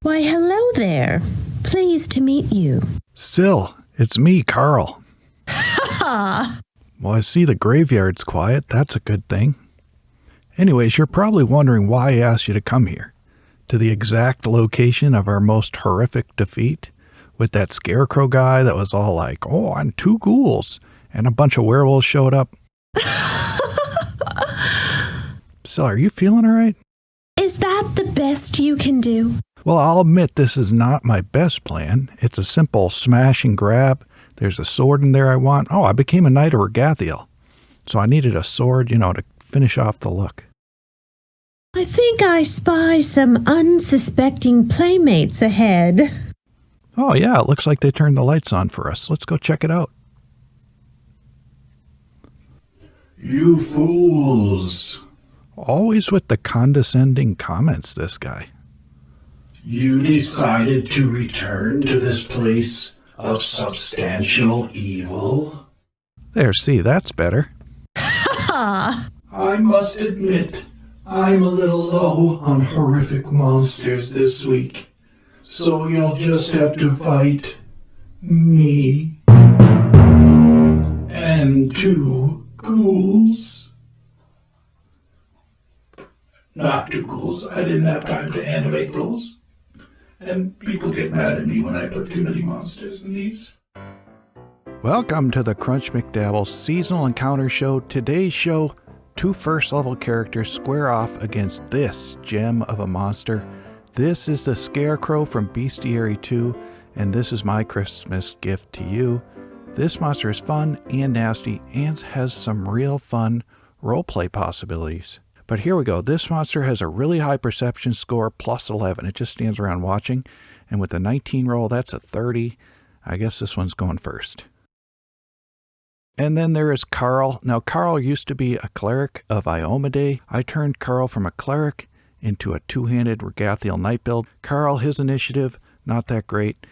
Why, hello there. Pleased to meet you. Sil, it's me, Carl. Ha! Well, I see the graveyard's quiet. That's a good thing. Anyways, you're probably wondering why I asked you to come here. To the exact location of our most horrific defeat. With that scarecrow guy that was all like, oh, I'm 2 ghouls. And a bunch of werewolves showed up. Sil, are you feeling all right? Is that the best you can do? Well, I'll admit this is not my best plan. It's a simple smash and grab. There's a sword in there I want. Oh, I became a Knight of Regathiel. So I needed a sword, to finish off the look. I think I spy some unsuspecting playmates ahead. Oh, yeah, it looks like they turned the lights on for us. Let's go check it out. You fools. Always with the condescending comments, this guy. You decided to return to this place of substantial evil? There, see, that's better. Ha! I must admit, I'm a little low on horrific monsters this week. So you'll just have to fight me and 2 ghouls. Not 2 ghouls. I didn't have time to animate those. And people get mad at me when I put too many monsters in these. Welcome to the Crunch McDabbles Seasonal Encounters show. Today's show, 2 first-level characters square off against this gem of a monster. This is the Scarecrow from Bestiary 2, and this is my Christmas gift to you. This monster is fun and nasty and has some real fun roleplay possibilities. But here we go. This monster has a really high perception score, plus 11. It just stands around watching. And with a 19 roll, that's a 30. I guess this one's going first. And then there is Carl. Now, Carl used to be a cleric of Iomedae. I turned Carl from a cleric into a 2-handed Regathiel Knight build. Carl, his initiative, not that great.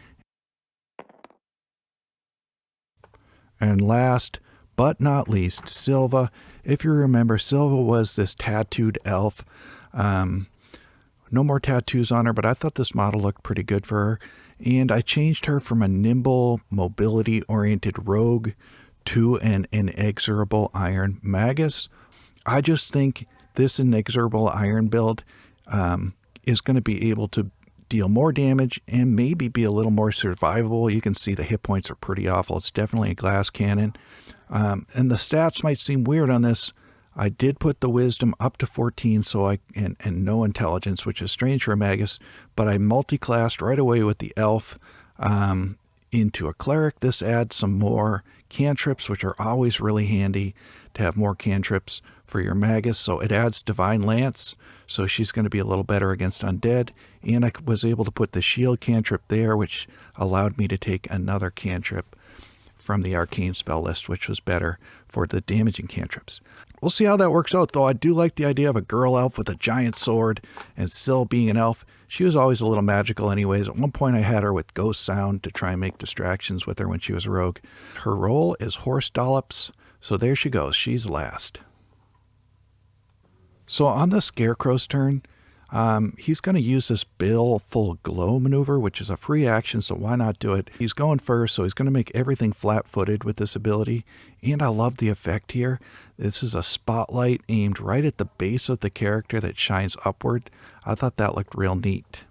And last but not least, Silva. If you remember, Silva was this tattooed elf. No more tattoos on her, but I thought this model looked pretty good for her. And I changed her from a nimble, mobility-oriented rogue to an inexorable iron magus. I just think this inexorable iron build is going to be able to deal more damage and maybe be a little more survivable. You can see the hit points are pretty awful. It's definitely a glass cannon. And the stats might seem weird on this. I did put the wisdom up to 14 and no intelligence, which is strange for a magus, but I multi-classed right away with the elf into a cleric. This adds some more cantrips, which are always really handy to have more cantrips for your magus. So it adds Divine Lance, so she's going to be a little better against undead. And I was able to put the shield cantrip there, which allowed me to take another cantrip from the arcane spell list, which was better for the damaging cantrips. We'll see how that works out, though. I do like the idea of a girl elf with a giant sword, and still being an elf. She was always a little magical anyways. At one point I had her with ghost sound to try and make distractions with her when she was a rogue. Her role is horse dollops, so there she goes. She's last. So on the Scarecrow's turn, he's going to use this Baleful Glow maneuver, which is a free action, so why not do it? He's going first, so he's going to make everything flat-footed with this ability. And I love the effect here. This is a spotlight aimed right at the base of the character that shines upward. I thought that looked real neat.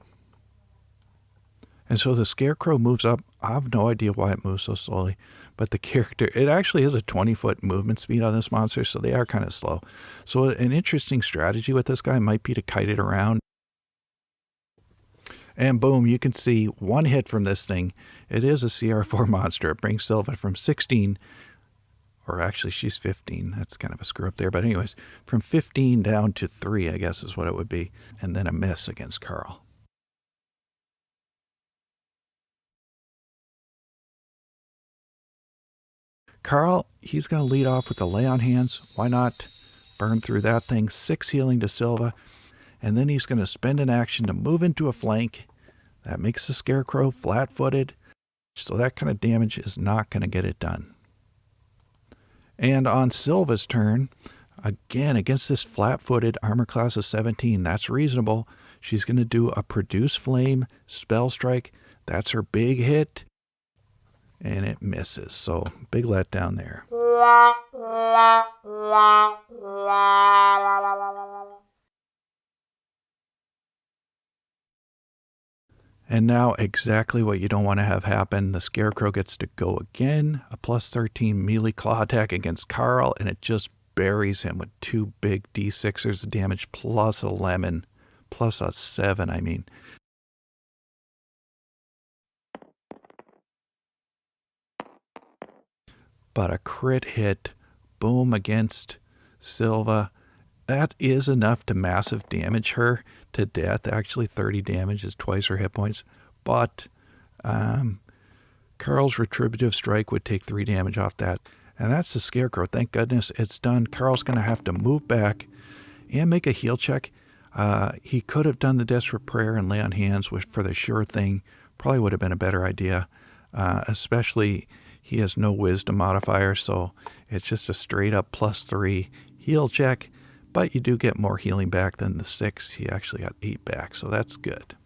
And so the Scarecrow moves up. I have no idea why it moves so slowly. But the character, it actually is a 20-foot movement speed on this monster, so they are kind of slow. So an interesting strategy with this guy might be to kite it around. And boom, you can see one hit from this thing. It is a CR4 monster. It brings Silva from 16, or actually she's 15. That's kind of a screw up there. But anyways, from 15 down to 3, I guess is what it would be. And then a miss against Carl. Carl, he's going to lead off with the Lay on Hands. Why not burn through that thing? 6 healing to Silva. And then he's going to spend an action to move into a flank. That makes the Scarecrow flat-footed. So that kind of damage is not going to get it done. And on Silva's turn, again, against this flat-footed armor class of 17, that's reasonable. She's going to do a Produce Flame spell strike. That's her big hit. And it misses. So big letdown there. And now exactly what you don't want to have happen. The Scarecrow gets to go again. A plus 13 melee claw attack against Carl, and it just buries him with 2 big D6ers of damage plus a lemon. Plus a 7, I mean. But a crit hit, boom, against Silva. That is enough to massive damage her to death. Actually, 30 damage is twice her hit points. But Carl's Retributive Strike would take 3 damage off that. And that's the Scarecrow. Thank goodness it's done. Carl's going to have to move back and make a heal check. He could have done the Desperate Prayer and Lay on Hands for the sure thing. Probably would have been a better idea. Especially he has no Wisdom modifier, so it's just a straight up plus 3 heal check. But you do get more healing back than the 6. He actually got 8 back, so that's good.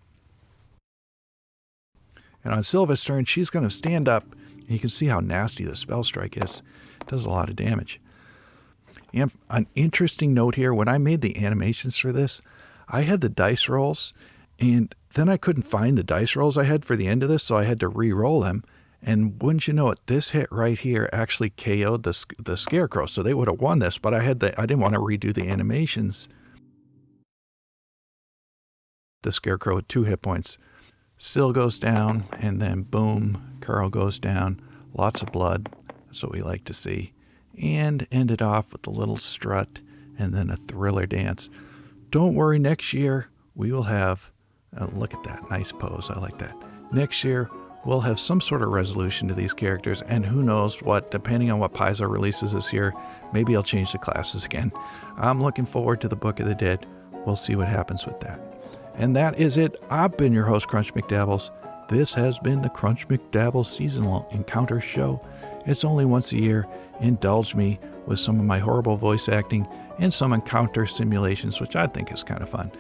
And on Silva's turn, she's going to stand up. And you can see how nasty the spell strike is. It does a lot of damage. And an interesting note here, when I made the animations for this, I had the dice rolls, and then I couldn't find the dice rolls I had for the end of this, so I had to re-roll them. And wouldn't you know it, this hit right here actually KO'd the Scarecrow. So they would have won this, but I didn't want to redo the animations. The Scarecrow with 2 hit points. Sil goes down, and then boom, Carl goes down. Lots of blood. That's what we like to see. And ended off with a little strut and then a thriller dance. Don't worry, next year we will have, look at that, nice pose, I like that. Next year we'll have some sort of resolution to these characters, and who knows what, depending on what Paizo releases this year, maybe I'll change the classes again. I'm looking forward to the Book of the Dead. We'll see what happens with that. And that is it. I've been your host, Crunch McDabbles. This has been the Crunch McDabbles Seasonal Encounters show. It's only once a year. Indulge me with some of my horrible voice acting and some encounter simulations, which I think is kind of fun.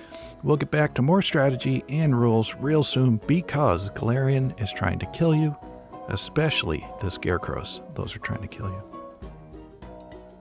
We'll get back to more strategy and rules real soon because Galarian is trying to kill you, especially the Scarecrows. Those are trying to kill you.